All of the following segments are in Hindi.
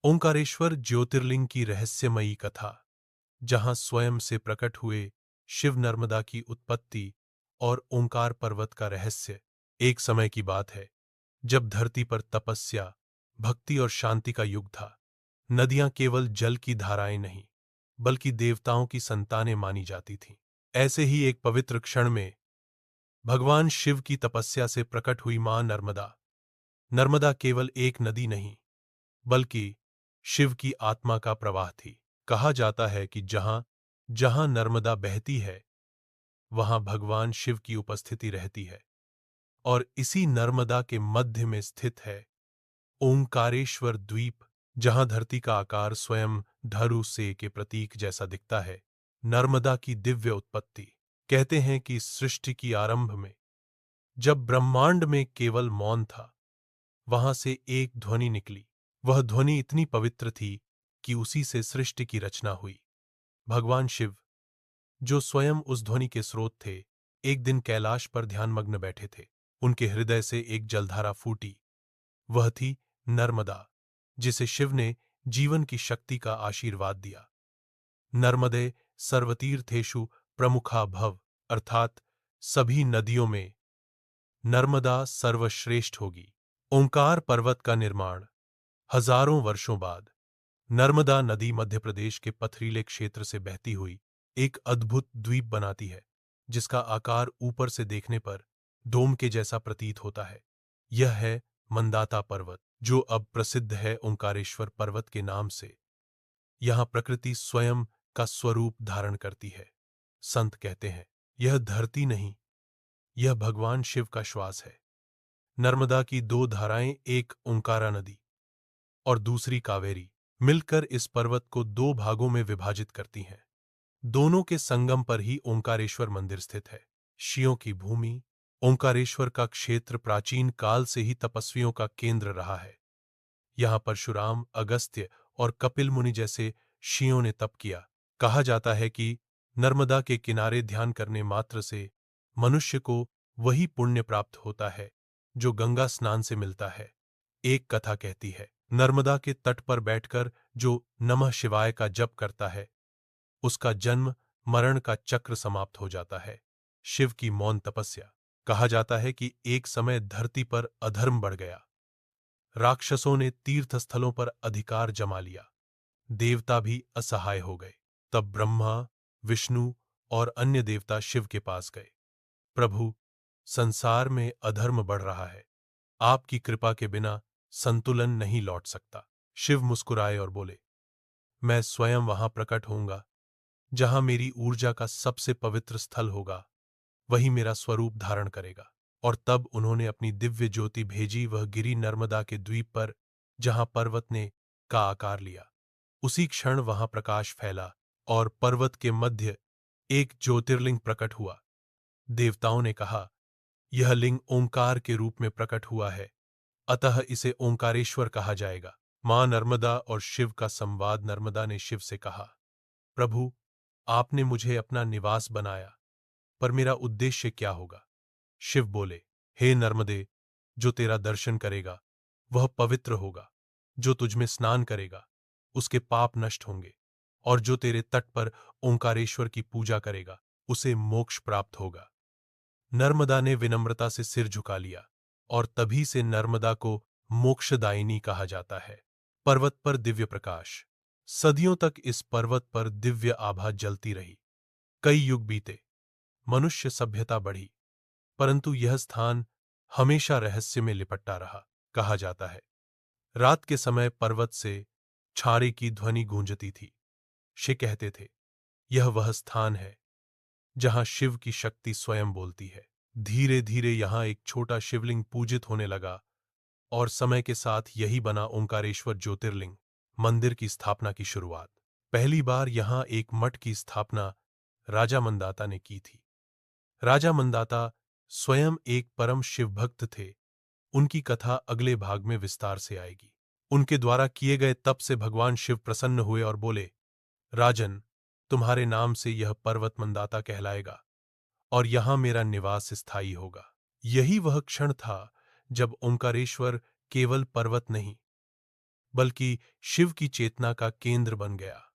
ओंकारेश्वर ज्योतिर्लिंग की रहस्यमयी कथा, जहां स्वयं से प्रकट हुए शिव नर्मदा की उत्पत्ति और ओंकार पर्वत का रहस्य। एक समय की बात है जब धरती पर तपस्या, भक्ति और शांति का युग था। नदियां केवल जल की धाराएं नहीं, बल्कि देवताओं की संतानें मानी जाती थीं। ऐसे ही एक पवित्र क्षण में भगवान शिव की तपस्या से प्रकट हुई मां नर्मदा। नर्मदा केवल एक नदी नहीं, बल्कि शिव की आत्मा का प्रवाह थी। कहा जाता है कि जहां जहां नर्मदा बहती है, वहां भगवान शिव की उपस्थिति रहती है। और इसी नर्मदा के मध्य में स्थित है ओंकारेश्वर द्वीप, जहां धरती का आकार स्वयं धरु से के प्रतीक जैसा दिखता है। नर्मदा की दिव्य उत्पत्ति। कहते हैं कि सृष्टि की आरंभ में, जब ब्रह्मांड में केवल मौन था, वहां से एक ध्वनि निकली। वह ध्वनि इतनी पवित्र थी कि उसी से सृष्टि की रचना हुई। भगवान शिव, जो स्वयं उस ध्वनि के स्रोत थे, एक दिन कैलाश पर ध्यानमग्न बैठे थे। उनके हृदय से एक जलधारा फूटी। वह थी नर्मदा, जिसे शिव ने जीवन की शक्ति का आशीर्वाद दिया। नर्मदे सर्वतीर्थेषु प्रमुखा भव, अर्थात सभी नदियों में नर्मदा सर्वश्रेष्ठ होगी। ओंकार पर्वत का निर्माण। हजारों वर्षों बाद नर्मदा नदी मध्य प्रदेश के पथरीले क्षेत्र से बहती हुई एक अद्भुत द्वीप बनाती है, जिसका आकार ऊपर से देखने पर डोम के जैसा प्रतीत होता है। यह है मंदाता पर्वत, जो अब प्रसिद्ध है ओंकारेश्वर पर्वत के नाम से। यहां प्रकृति स्वयं का स्वरूप धारण करती है। संत कहते हैं, यह धरती नहीं, यह भगवान शिव का श्वास है। नर्मदा की दो धाराएं, एक ओंकारा नदी और दूसरी कावेरी, मिलकर इस पर्वत को दो भागों में विभाजित करती हैं। दोनों के संगम पर ही ओंकारेश्वर मंदिर स्थित है। शियों की भूमि। ओंकारेश्वर का क्षेत्र प्राचीन काल से ही तपस्वियों का केंद्र रहा है। यहां परशुराम, अगस्त्य और कपिल मुनि जैसे शियों ने तप किया। कहा जाता है कि नर्मदा के किनारे ध्यान करने मात्र से मनुष्य को वही पुण्य प्राप्त होता है जो गंगा स्नान से मिलता है। एक कथा कहती है, नर्मदा के तट पर बैठकर जो नमः शिवाय का जप करता है, उसका जन्म मरण का चक्र समाप्त हो जाता है। शिव की मौन तपस्या। कहा जाता है कि एक समय धरती पर अधर्म बढ़ गया। राक्षसों ने तीर्थ स्थलों पर अधिकार जमा लिया। देवता भी असहाय हो गए। तब ब्रह्मा, विष्णु और अन्य देवता शिव के पास गए। प्रभु, संसार में अधर्म बढ़ रहा है। आपकी कृपा के बिना संतुलन नहीं लौट सकता। शिव मुस्कुराए और बोले, मैं स्वयं वहां प्रकट होऊंगा। जहां मेरी ऊर्जा का सबसे पवित्र स्थल होगा, वही मेरा स्वरूप धारण करेगा। और तब उन्होंने अपनी दिव्य ज्योति भेजी। वह गिरी नर्मदा के द्वीप पर, जहां पर्वत ने का आकार लिया। उसी क्षण वहां प्रकाश फैला और पर्वत के मध्य एक ज्योतिर्लिंग प्रकट हुआ। देवताओं ने कहा, यह लिंग ओंकार के रूप में प्रकट हुआ है, अतः इसे ओंकारेश्वर कहा जाएगा। मां नर्मदा और शिव का संवाद। नर्मदा ने शिव से कहा, प्रभु, आपने मुझे अपना निवास बनाया, पर मेरा उद्देश्य क्या होगा? शिव बोले, हे नर्मदे, जो तेरा दर्शन करेगा वह पवित्र होगा। जो तुझमें स्नान करेगा उसके पाप नष्ट होंगे, और जो तेरे तट पर ओंकारेश्वर की पूजा करेगा उसे मोक्ष प्राप्त होगा। नर्मदा ने विनम्रता से सिर झुका लिया, और तभी से नर्मदा को मोक्षदायिनी कहा जाता है। पर्वत पर दिव्य प्रकाश। सदियों तक इस पर्वत पर दिव्य आभा जलती रही। कई युग बीते, मनुष्य सभ्यता बढ़ी, परंतु यह स्थान हमेशा रहस्य में लिपटा रहा। कहा जाता है, रात के समय पर्वत से छारे की ध्वनि गूंजती थी। शिव कहते थे, यह वह स्थान है जहां शिव की शक्ति स्वयं बोलती है। धीरे धीरे यहां एक छोटा शिवलिंग पूजित होने लगा, और समय के साथ यही बना ओंकारेश्वर ज्योतिर्लिंग मंदिर की स्थापना की शुरुआत। पहली बार यहां एक मठ की स्थापना राजा मंदाता ने की थी। राजा मंदाता स्वयं एक परम शिवभक्त थे। उनकी कथा अगले भाग में विस्तार से आएगी। उनके द्वारा किए गए तप से भगवान शिव प्रसन्न हुए और बोले, राजन, तुम्हारे नाम से यह पर्वत मंदाता कहलाएगा, और यहां मेरा निवास स्थायी होगा। यही वह क्षण था जब ओंकारेश्वर केवल पर्वत नहीं, बल्कि शिव की चेतना का केंद्र बन गया।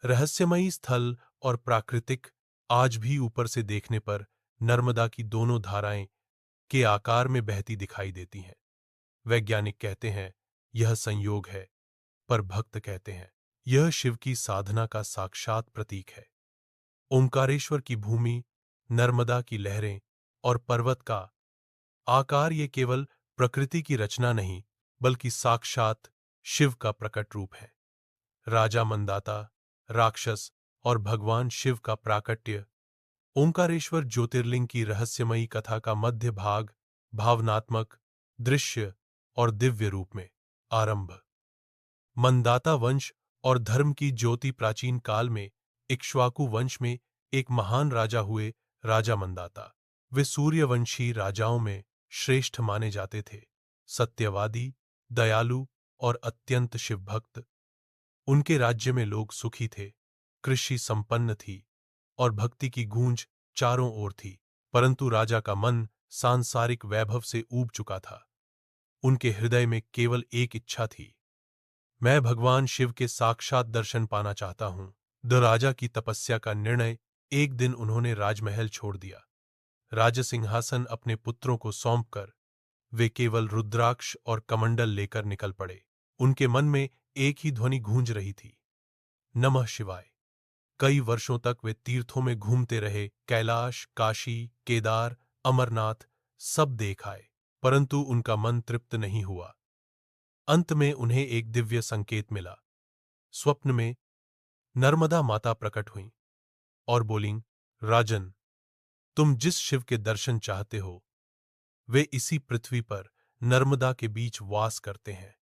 रहस्यमयी स्थल और प्राकृतिक आज भी ऊपर से देखने पर नर्मदा की दोनों धाराएं के आकार में बहती दिखाई देती हैं। वैज्ञानिक कहते हैं यह संयोग है, पर भक्त कहते हैं यह शिव की साधना का साक्षात प्रतीक है। ओंकारेश्वर की भूमि, नर्मदा की लहरें और पर्वत का आकार ये केवल प्रकृति की रचना नहीं, बल्कि साक्षात शिव का प्रकट रूप है। राजा मंदाता, राक्षस और भगवान शिव का प्राकट्य। ओंकारेश्वर ज्योतिर्लिंग की रहस्यमयी कथा का मध्य भाग भावनात्मक, दृश्य और दिव्य रूप में आरंभ। मंदाता वंश और धर्म की ज्योति। प्राचीन काल में इक्ष्वाकु वंश में एक महान राजा हुए, राजा मंदाता। वे सूर्यवंशी राजाओं में श्रेष्ठ माने जाते थे। सत्यवादी, दयालु और अत्यंत शिवभक्त। उनके राज्य में लोग सुखी थे, कृषि संपन्न थी और भक्ति की गूंज चारों ओर थी। परंतु राजा का मन सांसारिक वैभव से ऊब चुका था। उनके हृदय में केवल एक इच्छा थी, मैं भगवान शिव के साक्षात दर्शन पाना चाहता हूं। द राजा की तपस्या का निर्णय। एक दिन उन्होंने राजमहल छोड़ दिया। राजसिंहासन अपने पुत्रों को सौंपकर वे केवल रुद्राक्ष और कमंडल लेकर निकल पड़े। उनके मन में एक ही ध्वनि गूंज रही थी, नमः शिवाय। कई वर्षों तक वे तीर्थों में घूमते रहे, कैलाश, काशी, केदार, अमरनाथ सब देख आए, परंतु उनका मन तृप्त नहीं हुआ। अंत में उन्हें एक दिव्य संकेत मिला। स्वप्न में नर्मदा माता प्रकट हुईं और बोलीं, राजन, तुम जिस शिव के दर्शन चाहते हो वे इसी पृथ्वी पर नर्मदा के बीच वास करते हैं।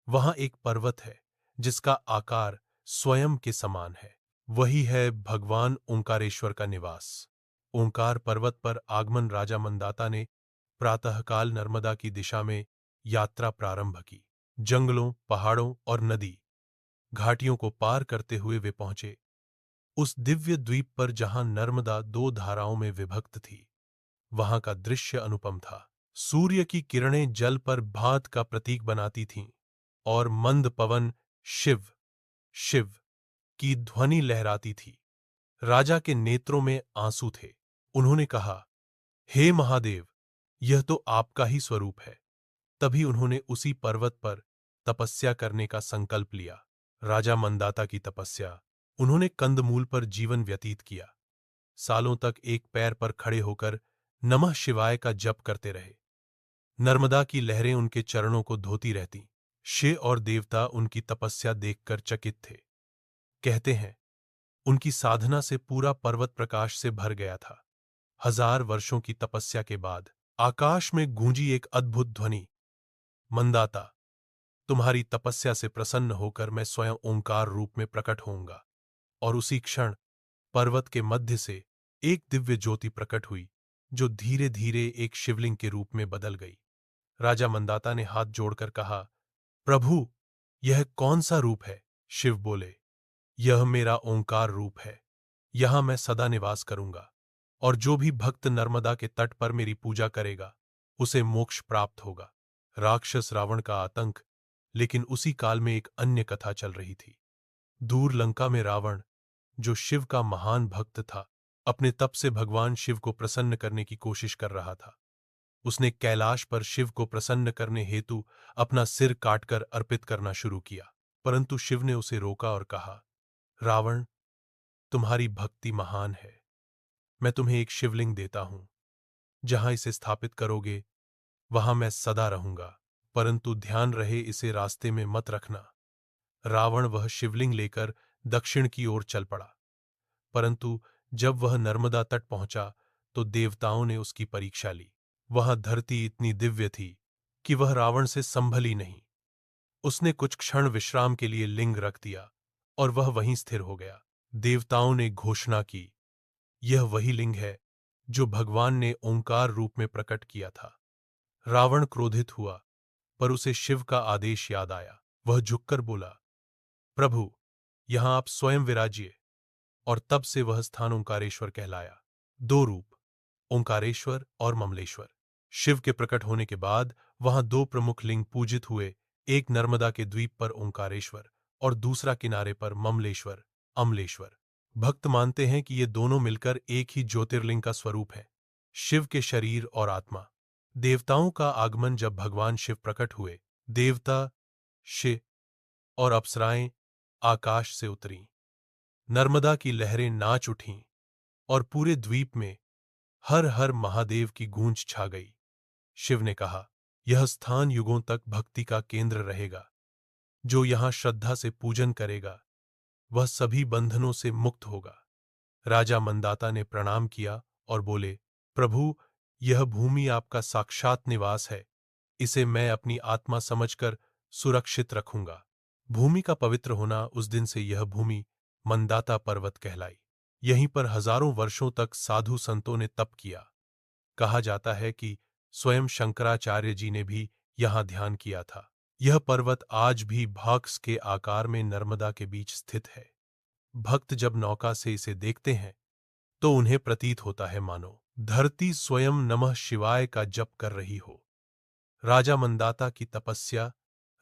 वहां एक पर्वत है जिसका आकार स्वयं के समान है। वही है भगवान ओंकारेश्वर का निवास। ओंकार पर्वत पर आगमन। राजा मंदाता ने प्रातःकाल नर्मदा की दिशा में यात्रा प्रारंभ की। जंगलों, पहाड़ों और नदी घाटियों को पार करते हुए वे पहुंचे उस दिव्य द्वीप पर जहां नर्मदा दो धाराओं में विभक्त थी। वहां का दृश्य अनुपम था। सूर्य की किरणें जल पर भात का प्रतीक बनाती थीं और मंद पवन शिव शिव की ध्वनि लहराती थी। राजा के नेत्रों में आंसू थे। उन्होंने कहा, हे महादेव, यह तो आपका ही स्वरूप है। तभी उन्होंने उसी पर्वत पर तपस्या करने का संकल्प लिया। राजा मंदाता की तपस्या। उन्होंने कंदमूल पर जीवन व्यतीत किया। सालों तक एक पैर पर खड़े होकर नमः शिवाय का जप करते रहे। नर्मदा की लहरें उनके चरणों को धोती रहती। शिव और देवता उनकी तपस्या देखकर चकित थे। कहते हैं उनकी साधना से पूरा पर्वत प्रकाश से भर गया था। 1000 वर्षों की तपस्या के बाद आकाश में गूंजी एक अद्भुत ध्वनि, मंदाता, तुम्हारी तपस्या से प्रसन्न होकर मैं स्वयं ओंकार रूप में प्रकट होऊंगा। और उसी क्षण पर्वत के मध्य से एक दिव्य ज्योति प्रकट हुई जो धीरे धीरे एक शिवलिंग के रूप में बदल गई। राजा मंदाता ने हाथ जोड़कर कहा, प्रभु, यह कौन सा रूप है? शिव बोले, यह मेरा ओंकार रूप है। यहां मैं सदा निवास करूंगा और जो भी भक्त नर्मदा के तट पर मेरी पूजा करेगा उसे मोक्ष प्राप्त होगा। राक्षस रावण का आतंक। लेकिन उसी काल में एक अन्य कथा चल रही थी। दूर लंका में रावण, जो शिव का महान भक्त था, अपने तप से भगवान शिव को प्रसन्न करने की कोशिश कर रहा था। उसने कैलाश पर शिव को प्रसन्न करने हेतु अपना सिर काटकर अर्पित करना शुरू किया, परंतु शिव ने उसे रोका और कहा, रावण, तुम्हारी भक्ति महान है। मैं तुम्हें एक शिवलिंग देता हूं। जहां इसे स्थापित करोगे वहां मैं सदा रहूंगा, परंतु ध्यान रहे इसे रास्ते में मत रखना। रावण वह शिवलिंग लेकर दक्षिण की ओर चल पड़ा, परंतु जब वह नर्मदा तट पहुंचा तो देवताओं ने उसकी परीक्षा ली। वहां धरती इतनी दिव्य थी कि वह रावण से संभली नहीं। उसने कुछ क्षण विश्राम के लिए लिंग रख दिया और वह वहीं स्थिर हो गया। देवताओं ने घोषणा की, यह वही लिंग है जो भगवान ने ओंकार रूप में प्रकट किया था। रावण क्रोधित हुआ, पर उसे शिव का आदेश याद आया। वह झुककर बोला, प्रभु, यहां आप स्वयं विराजिए। और तब से वह स्थान ओंकारेश्वर कहलाया। दो रूप, ओंकारेश्वर और ममलेश्वर। शिव के प्रकट होने के बाद वहां दो प्रमुख लिंग पूजित हुए, एक नर्मदा के द्वीप पर ओंकारेश्वर और दूसरा किनारे पर ममलेश्वर अमलेश्वर। भक्त मानते हैं कि ये दोनों मिलकर एक ही ज्योतिर्लिंग का स्वरूप है, शिव के शरीर और आत्मा। देवताओं का आगमन जब भगवान शिव प्रकट हुए, देवता, शिव और अप्सराएं आकाश से उतरीं। नर्मदा की लहरें नाच उठीं और पूरे द्वीप में हर हर महादेव की गूंज छा गई। शिव ने कहा, यह स्थान युगों तक भक्ति का केंद्र रहेगा। जो यहां श्रद्धा से पूजन करेगा वह सभी बंधनों से मुक्त होगा। राजा मंदाता ने प्रणाम किया और बोले, प्रभु, यह भूमि आपका साक्षात निवास है। इसे मैं अपनी आत्मा समझकर सुरक्षित रखूंगा। भूमि का पवित्र होना, उस दिन से यह भूमि मंदाता पर्वत कहलाई। यहीं पर हजारों वर्षों तक साधु संतों ने तप किया। कहा जाता है कि स्वयं शंकराचार्य जी ने भी यहां ध्यान किया था। यह पर्वत आज भी बॉक्स के आकार में नर्मदा के बीच स्थित है। भक्त जब नौका से इसे देखते हैं तो उन्हें प्रतीत होता है मानो धरती स्वयं नमः शिवाय का जप कर रही हो। राजा मंदाता की तपस्या,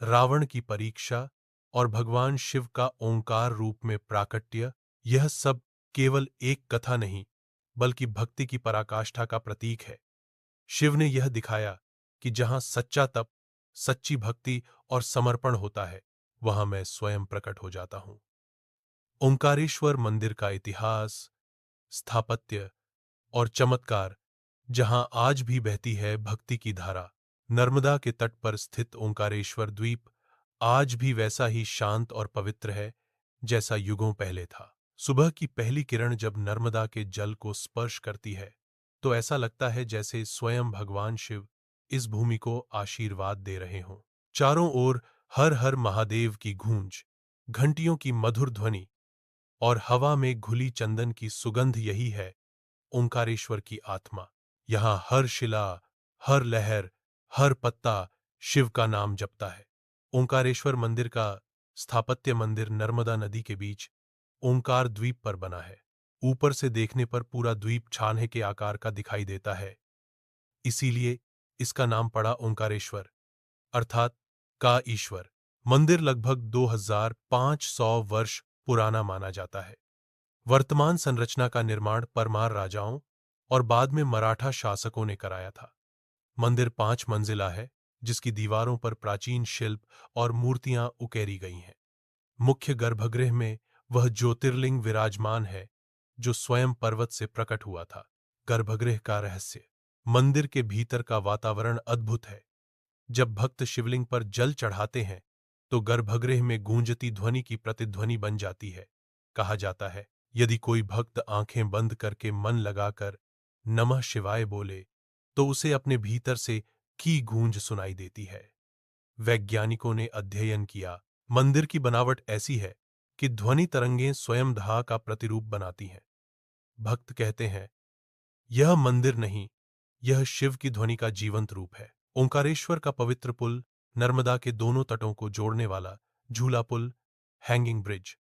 रावण की परीक्षा और भगवान शिव का ओंकार रूप में प्राकट्य, यह सब केवल एक कथा नहीं बल्कि भक्ति की पराकाष्ठा का प्रतीक है। शिव ने यह दिखाया कि जहां सच्चा तप, सच्ची भक्ति और समर्पण होता है, वहां मैं स्वयं प्रकट हो जाता हूं। ओंकारेश्वर मंदिर का इतिहास, स्थापत्य और चमत्कार, जहां आज भी बहती है भक्ति की धारा। नर्मदा के तट पर स्थित ओंकारेश्वर द्वीप आज भी वैसा ही शांत और पवित्र है जैसा युगों पहले था। सुबह की पहली किरण जब नर्मदा के जल को स्पर्श करती है तो ऐसा लगता है जैसे स्वयं भगवान शिव इस भूमि को आशीर्वाद दे रहे हों। चारों ओर हर हर महादेव की गूंज, घंटियों की मधुर ध्वनि और हवा में घुली चंदन की सुगंध, यही है ओंकारेश्वर की आत्मा। यहां हर शिला, हर लहर, हर पत्ता शिव का नाम जपता है। ओंकारेश्वर मंदिर का स्थापत्य, मंदिर नर्मदा नदी के बीच ओंकार द्वीप पर बना है। ऊपर से देखने पर पूरा द्वीप छाने के आकार का दिखाई देता है, इसीलिए इसका नाम पड़ा ओंकारेश्वर, अर्थात का ईश्वर। मंदिर लगभग 2500 वर्ष पुराना माना जाता है। वर्तमान संरचना का निर्माण परमार राजाओं और बाद में मराठा शासकों ने कराया था। मंदिर 5 मंजिला है, जिसकी दीवारों पर प्राचीन शिल्प और मूर्तियां उकेरी गई हैं। मुख्य गर्भगृह में वह ज्योतिर्लिंग विराजमान है जो स्वयं पर्वत से प्रकट हुआ था। गर्भगृह का रहस्य, मंदिर के भीतर का वातावरण अद्भुत है। जब भक्त शिवलिंग पर जल चढ़ाते हैं तो गर्भगृह में गूंजती ध्वनि की प्रतिध्वनि बन जाती है। कहा जाता है, यदि कोई भक्त आंखें बंद करके मन लगाकर नमः शिवाय बोले तो उसे अपने भीतर से की गूंज सुनाई देती है। वैज्ञानिकों ने अध्ययन किया, मंदिर की बनावट ऐसी है कि ध्वनि तरंगें स्वयं धा का प्रतिरूप बनाती हैं। भक्त कहते हैं, यह मंदिर नहीं, यह शिव की ध्वनि का जीवंत रूप है। ओंकारेश्वर का पवित्र पुल, नर्मदा के दोनों तटों को जोड़ने वाला झूला पुल, हैंगिंग ब्रिज,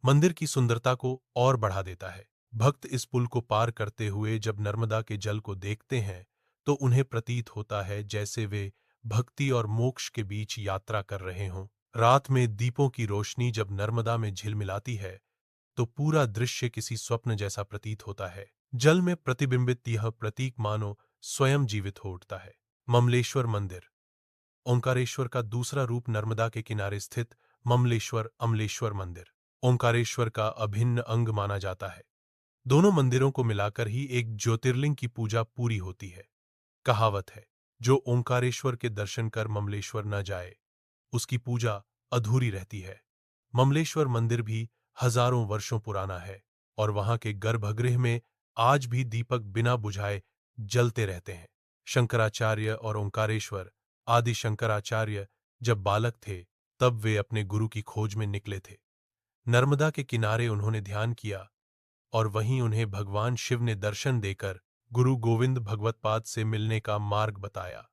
मंदिर की सुंदरता को और बढ़ा देता है। भक्त इस पुल को पार करते हुए जब नर्मदा के जल को देखते हैं तो उन्हें प्रतीत होता है जैसे वे भक्ति और मोक्ष के बीच यात्रा कर रहे हों। रात में दीपों की रोशनी जब नर्मदा में झिलमिलाती है तो पूरा दृश्य किसी स्वप्न जैसा प्रतीत होता है। जल में प्रतिबिंबित यह प्रतीक मानो स्वयं जीवित हो उठता है। ममलेश्वर मंदिर, ओंकारेश्वर का दूसरा रूप, नर्मदा के किनारे स्थित ममलेश्वर अमलेश्वर मंदिर ओंकारेश्वर का अभिन्न अंग माना जाता है। दोनों मंदिरों को मिलाकर ही एक ज्योतिर्लिंग की पूजा पूरी होती है। कहावत है, जो ओंकारेश्वर के दर्शन कर ममलेश्वर न जाए उसकी पूजा अधूरी रहती है। ममलेश्वर मंदिर भी हजारों वर्षों पुराना है और वहां के गर्भगृह में आज भी दीपक बिना बुझाए जलते रहते हैं। शंकराचार्य और ओंकारेश्वर, आदि शंकराचार्य जब बालक थे तब वे अपने गुरु की खोज में निकले थे। नर्मदा के किनारे उन्होंने ध्यान किया और वहीं उन्हें भगवान शिव ने दर्शन देकर गुरु गोविंद भगवत्पाद से मिलने का मार्ग बताया।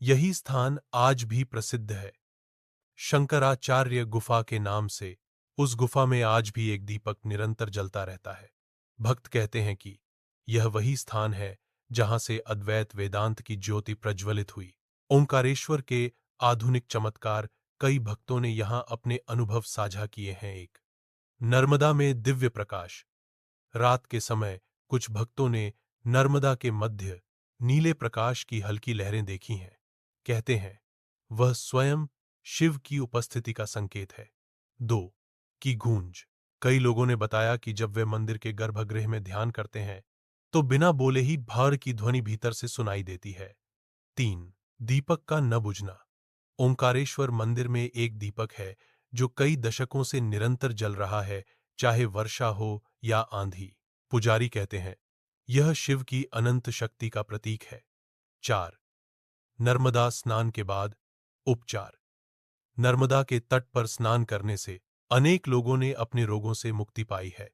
यही स्थान आज भी प्रसिद्ध है, शंकराचार्य गुफा के नाम से। उस गुफा में आज भी एक दीपक निरंतर जलता रहता है। भक्त कहते हैं कि यह वही स्थान है जहां से अद्वैत वेदांत की ज्योति प्रज्वलित हुई। ओंकारेश्वर के आधुनिक चमत्कार कई भक्तों ने यहां अपने अनुभव साझा किए हैं। एक, नर्मदा में दिव्य प्रकाश। रात के समय कुछ भक्तों ने नर्मदा के मध्य नीले प्रकाश की हल्की लहरें देखी हैं। कहते हैं वह स्वयं शिव की उपस्थिति का संकेत है। दो, की गूंज। कई लोगों ने बताया कि जब वे मंदिर के गर्भगृह में ध्यान करते हैं तो बिना बोले ही भर की ध्वनि भीतर से सुनाई देती है। तीन, दीपक का न बुझना। ओंकारेश्वर मंदिर में एक दीपक है जो कई दशकों से निरंतर जल रहा है, चाहे वर्षा हो या आंधी। पुजारी कहते हैं यह शिव की अनंत शक्ति का प्रतीक है। चार, नर्मदा स्नान के बाद उपचार। नर्मदा के तट पर स्नान करने से अनेक लोगों ने अपने रोगों से मुक्ति पाई है।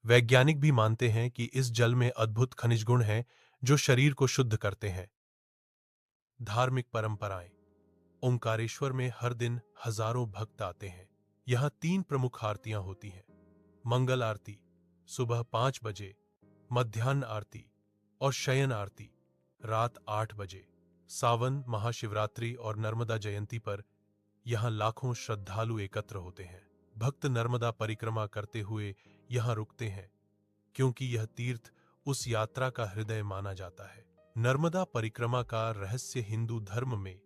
वैज्ञानिक भी मानते हैं कि इस जल में अद्भुत खनिज गुण हैं जो शरीर को शुद्ध करते हैं। धार्मिक परंपराएं। ओंकारेश्वर में हर दिन हजारों भक्त आते हैं। यहां 3 प्रमुख आरतियां होती हैं। मंगल आरती सुबह 5 बजे, मध्याह्न आरती और शयन आरती रात 8 बजे। सावन, महाशिवरात्रि और नर्मदा जयंती पर यहां लाखों श्रद्धालु एकत्र होते हैं। भक्त नर्मदा परिक्रमा करते हुए यहां रुकते हैं क्योंकि यह तीर्थ उस यात्रा का हृदय माना जाता है। नर्मदा परिक्रमा का रहस्य। हिंदू धर्म में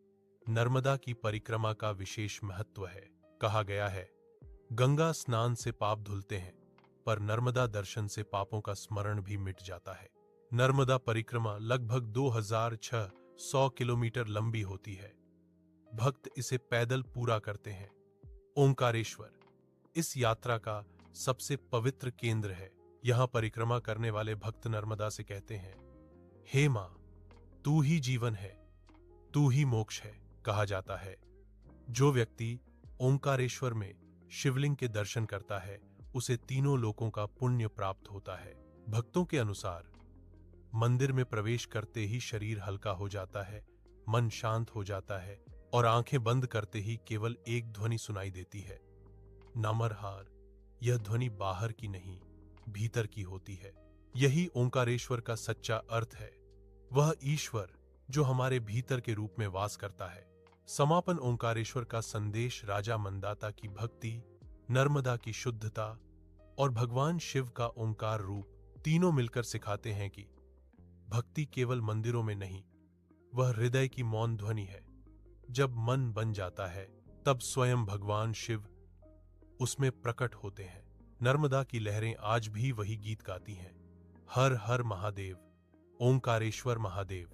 नर्मदा की परिक्रमा का विशेष महत्व है। कहा गया है गंगा स्नान से पाप धुलते हैं, पर नर्मदा दर्शन से पापों का स्मरण भी मिट जाता है। नर्मदा परिक्रमा लगभग 2600 किलोमीटर लंबी होती है। भक्त इसे पैदल पूरा करते हैं। ओंकारेश्वर इस यात्रा का सबसे पवित्र केंद्र है। यहां परिक्रमा करने वाले भक्त नर्मदा से कहते हैं, हे मां, तू ही जीवन है, तू ही मोक्ष है। कहा जाता है जो व्यक्ति ओंकारेश्वर में शिवलिंग के दर्शन करता है उसे तीनों लोकों का पुण्य प्राप्त होता है। भक्तों के अनुसार मंदिर में प्रवेश करते ही शरीर हल्का हो जाता है, मन शांत हो जाता है और आंखें बंद करते ही केवल एक ध्वनि सुनाई देती है, नमरहार। यह ध्वनि बाहर की नहीं, भीतर की होती है। यही ओंकारेश्वर का सच्चा अर्थ है। वह ईश्वर जो हमारे भीतर के रूप में वास करता है। समापन। ओंकारेश्वर का संदेश राजा मंदाता की भक्ति, नर्मदा की शुद्धता और भगवान शिव का ओंकार रूप तीनों मिलकर सिखाते हैं कि भक्ति केवल मंदिरों में नहीं, वह हृदय की मौन ध्वनि है। जब मन बन जाता है तब स्वयं भगवान शिव उसमें प्रकट होते हैं। नर्मदा की लहरें आज भी वही गीत गाती हैं, हर हर महादेव, ओंकारेश्वर महादेव।